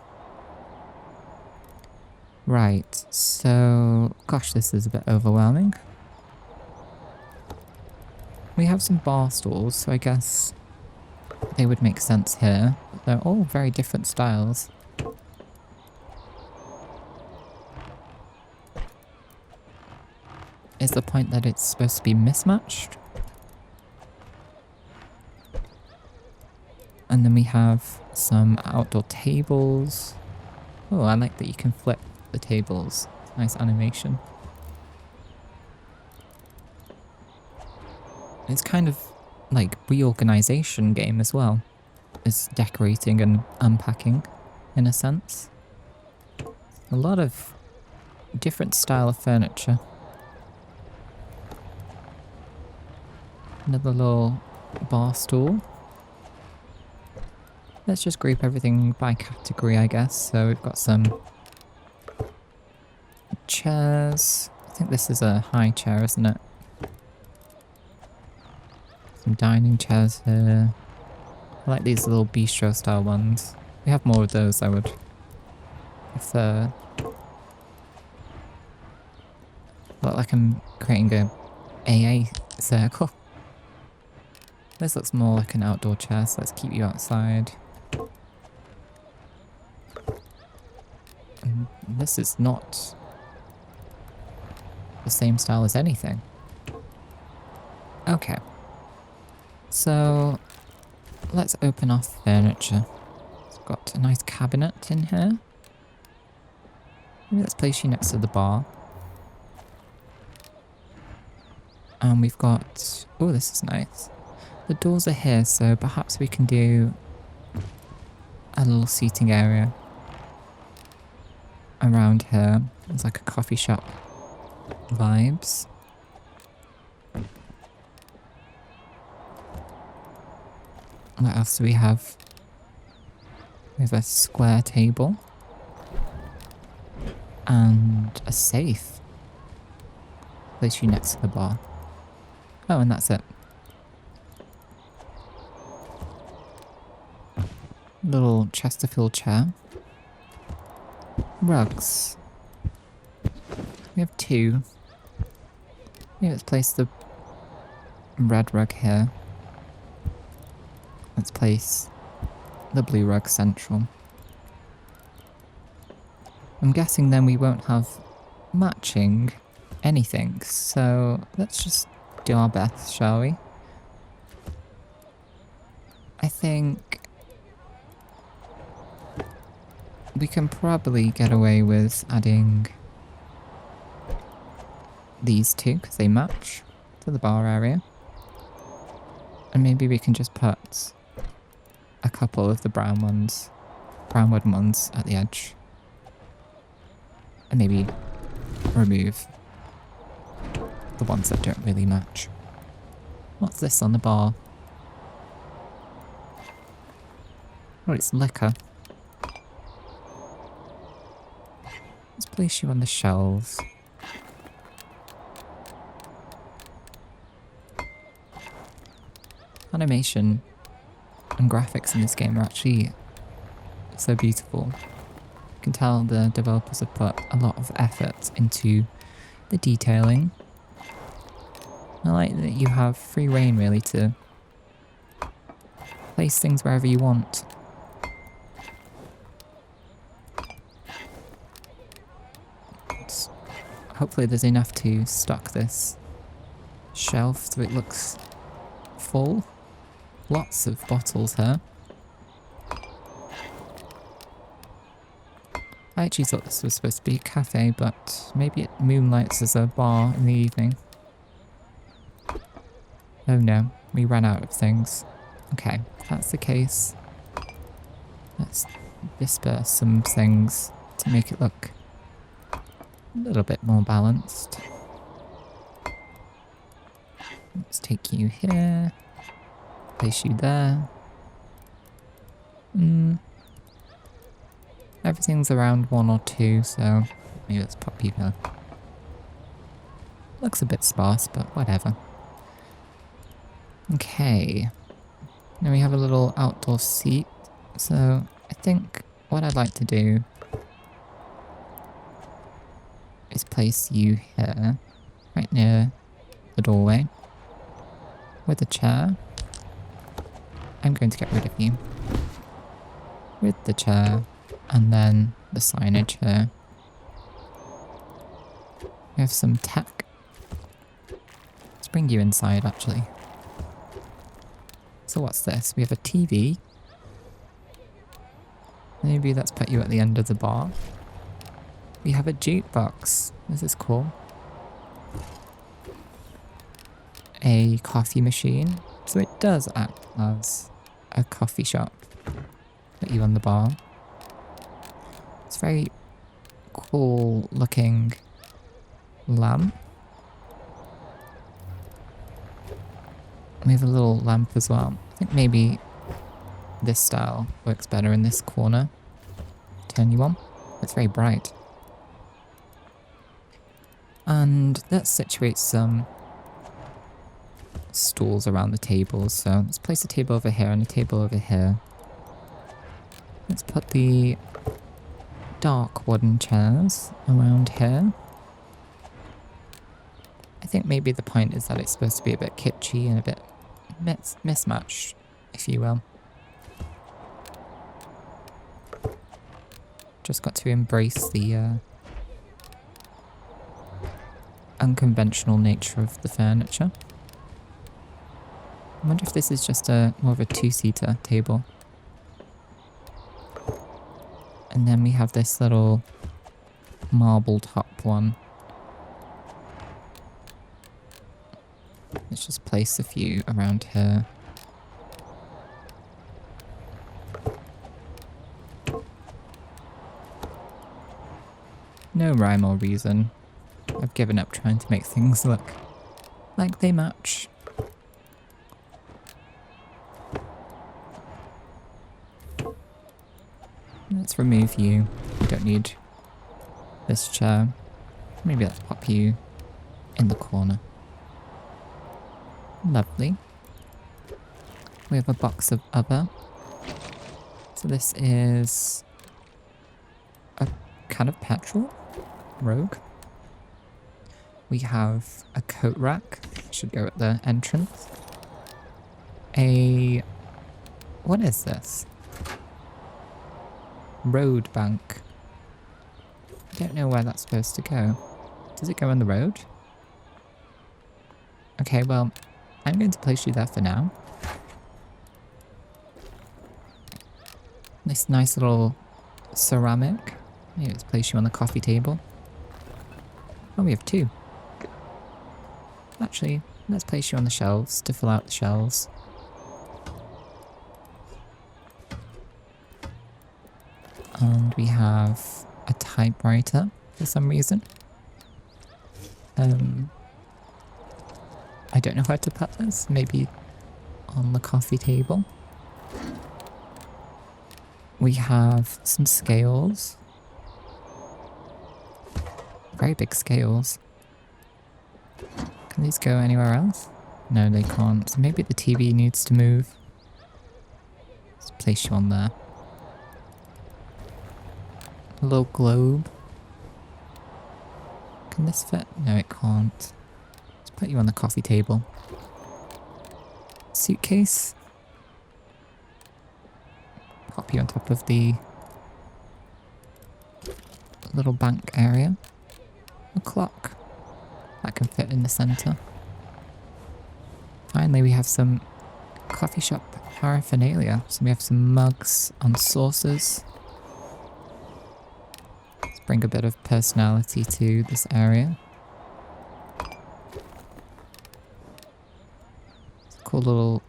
Right, so... Gosh, this is a bit overwhelming. We have some bar stools, so I guess they would make sense here. But they're all very different styles. Is the point that it's supposed to be mismatched? And then we have some outdoor tables. Oh, I like that you can flip the tables. Nice animation. It's kind of like reorganization game as well. It's decorating and unpacking in a sense. A lot of different style of furniture. Another little bar stool. Let's just group everything by category, I guess. So we've got some chairs. I think this is a high chair, isn't it? Some dining chairs here. I like these little bistro style ones. We have more of those, I would prefer. Look like I'm creating a AA circle. This looks more like an outdoor chair, so let's keep you outside. And this is not the same style as anything. Okay. So, let's open our furniture. It's got a nice cabinet in here. Maybe let's place you next to the bar. And we've got... Oh, this is nice. The doors are here, so perhaps we can do a little seating area around here. It's like a coffee shop vibes. What else do we have? We have a square table. And a safe. Place you next to the bar. Oh, and that's it. Little Chesterfield chair. Rugs. We have two. Maybe let's place the red rug here. Let's place the blue rug central. I'm guessing then we won't have matching anything, so let's just do our best, shall we? I think we can probably get away with adding these two because they match to the bar area. And maybe we can just put a couple of the brown wooden ones at the edge. And maybe remove the ones that don't really match. What's this on the bar? Oh, it's liquor. Let's place you on the shelves. Animation and graphics in this game are actually so beautiful. You can tell the developers have put a lot of effort into the detailing. I like that you have free reign really to place things wherever you want. Hopefully there's enough to stock this shelf so it looks full. Lots of bottles here. I actually thought this was supposed to be a cafe, but maybe it moonlights as a bar in the evening. Oh no, we ran out of things. Okay, if that's the case, let's disperse some things to make it look a little bit more balanced. Let's take you here, place you there. Everything's around 1 or 2, so maybe let's pop you there. Looks a bit sparse, but whatever. Okay. Now we have a little outdoor seat. So I think what I'd like to do is place you here, right near the doorway, with a chair. I'm going to get rid of you. With the chair, and then the signage here. We have some tech. Let's bring you inside, actually. So what's this? We have a TV. Maybe let's put you at the end of the bar. We have a jukebox. This is cool. A coffee machine. So it does act as a coffee shop. Put you on the bar. It's very cool looking lamp. We have a little lamp as well. I think maybe this style works better in this corner. Turn you on. It's very bright. And let's situate some stools around the tables. So let's place a table over here and a table over here. Let's put the dark wooden chairs around here. I think maybe the point is that it's supposed to be a bit kitschy and a bit mismatched, if you will. Just got to embrace the unconventional nature of the furniture. I wonder if this is just more of a two-seater table. And then we have this little marble top one. Let's just place a few around here. No rhyme or reason. I've given up trying to make things look like they match. Let's remove you. We don't need this chair. Maybe let's pop you in the corner. Lovely. We have a box of other. So this is a can of petrol. Rogue. We have a coat rack. Should go at the entrance. What is this? Road bank. I don't know where that's supposed to go. Does it go on the road? Okay, well, I'm going to place you there for now. This nice little ceramic. Maybe let's place you on the coffee table. Oh, we have two. Actually, let's place you on the shelves to fill out the shelves. And we have a typewriter for some reason. I don't know where to put this. Maybe on the coffee table. We have some scales. Very big scales. Can these go anywhere else? No, they can't. So maybe the TV needs to move. Let's place you on there. A little globe. Can this fit? No, it can't. Let's put you on the coffee table. Suitcase. Pop you on top of the little bank area. A clock. That can fit in the center. Finally, we have some coffee shop paraphernalia. So we have some mugs and saucers. Let's bring a bit of personality to this area. It's a cool little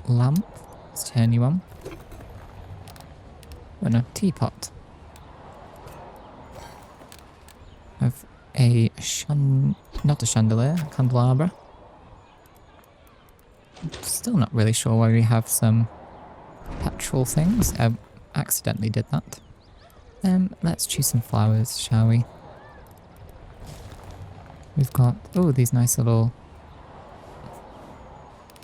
lamp. Let's turn you on. Oh no, teapot. Of not a chandelier, a candelabra. Still not really sure why we have some petrol things. I accidentally did that. Let's choose some flowers, shall we? We've got, oh, these nice little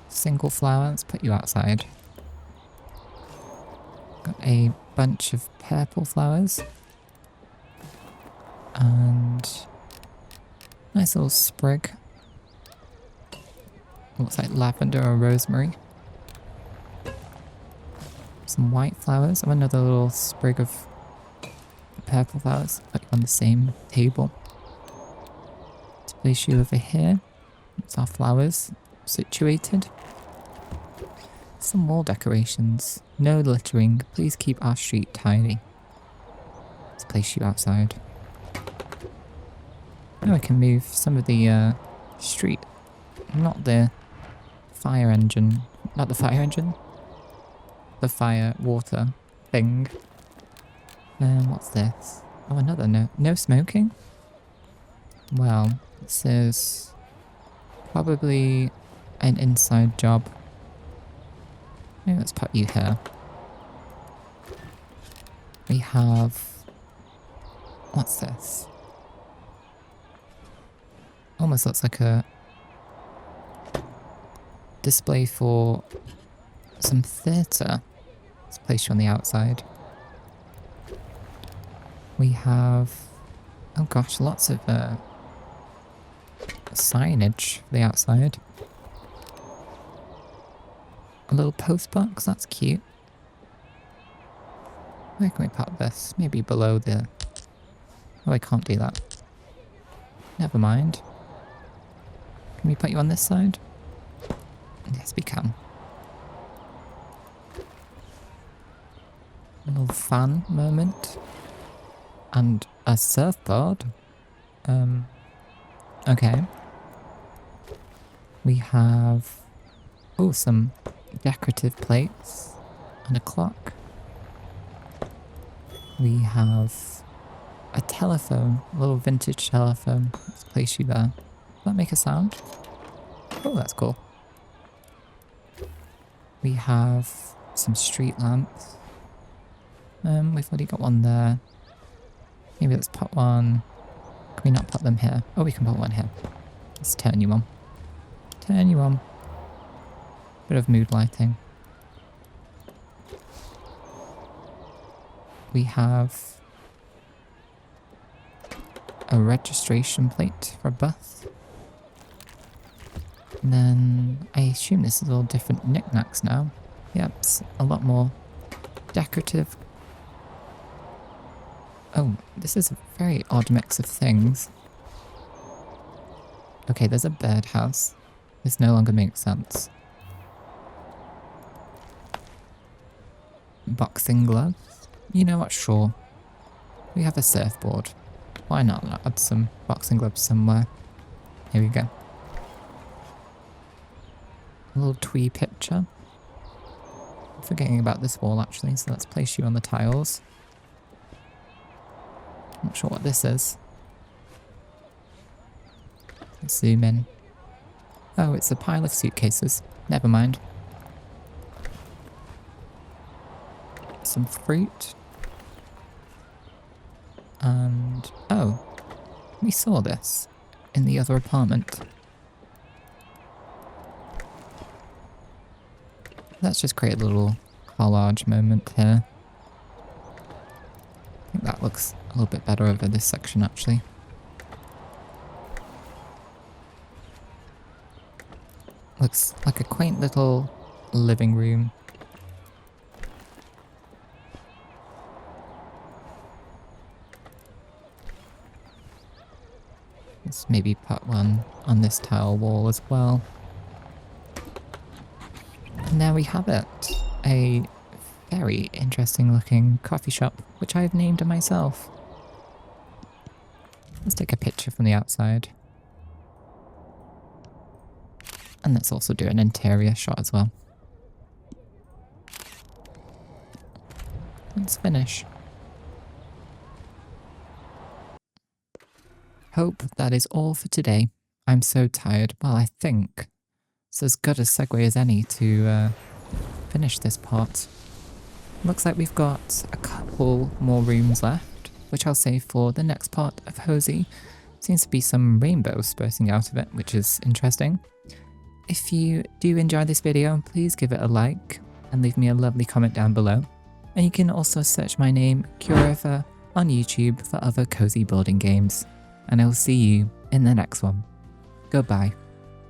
single flowers. Put you outside. Got a bunch of purple flowers. And nice little sprig. Looks like lavender or rosemary. Some white flowers. Oh, another little sprig of purple flowers. Put you on the same table. To place you over here. That's our flowers situated. Some wall decorations. No littering. Please keep our street tidy. Let's place you outside. Now I can move some of the street. Not the fire engine. Not the fire engine. The fire water thing. What's this? Oh, another no. No smoking? Well, this is probably an inside job. Maybe let's put you here. We have... What's this? Almost looks like a display for some theatre. Let's place you on the outside. We have... Oh gosh, lots of signage for the outside. A little post box, that's cute. Where can we put this? Maybe below the... Oh, I can't do that. Never mind. Can we put you on this side? Yes, we can. A little fan moment. And a surfboard. Okay. We have... Oh, some decorative plates. And a clock. We have a telephone. A little vintage telephone. Let's place you there. Does that make a sound? Oh, that's cool. We have some street lamps. We've already got one there. Maybe let's put one... Can we not put them here? Oh, we can put one here. Let's turn you on. Turn you on. Bit of mood lighting. We have a registration plate for a bus. And then I assume this is all different knickknacks now. Yep, it's a lot more decorative. Oh, this is a very odd mix of things. Okay, there's a birdhouse. This no longer makes sense. Boxing gloves? You know what, sure. We have a surfboard. Why not add some boxing gloves somewhere? Here we go. A little twee picture. I'm forgetting about this wall actually, so let's place you on the tiles. Not sure what this is. Let's zoom in. Oh, it's a pile of suitcases. Never mind. Some fruit. And... oh. We saw this in the other apartment. Let's just create a little collage moment here. I think that looks a little bit better over this section actually. Looks like a quaint little living room. Let's maybe put one on this tile wall as well. And there we have it. A very interesting looking coffee shop, which I've named myself. Let's take a picture from the outside. And let's also do an interior shot as well. Let's finish. Hope that is all for today. I'm so tired. Well, I think it's as good a segue as any to finish this part. Looks like we've got a couple more rooms left, which I'll save for the next part of Hozy. Seems to be some rainbows spurting out of it, which is interesting. If you do enjoy this video, please give it a like and leave me a lovely comment down below. And you can also search my name, Curiopher, on YouTube for other cozy building games. And I will see you in the next one. Goodbye.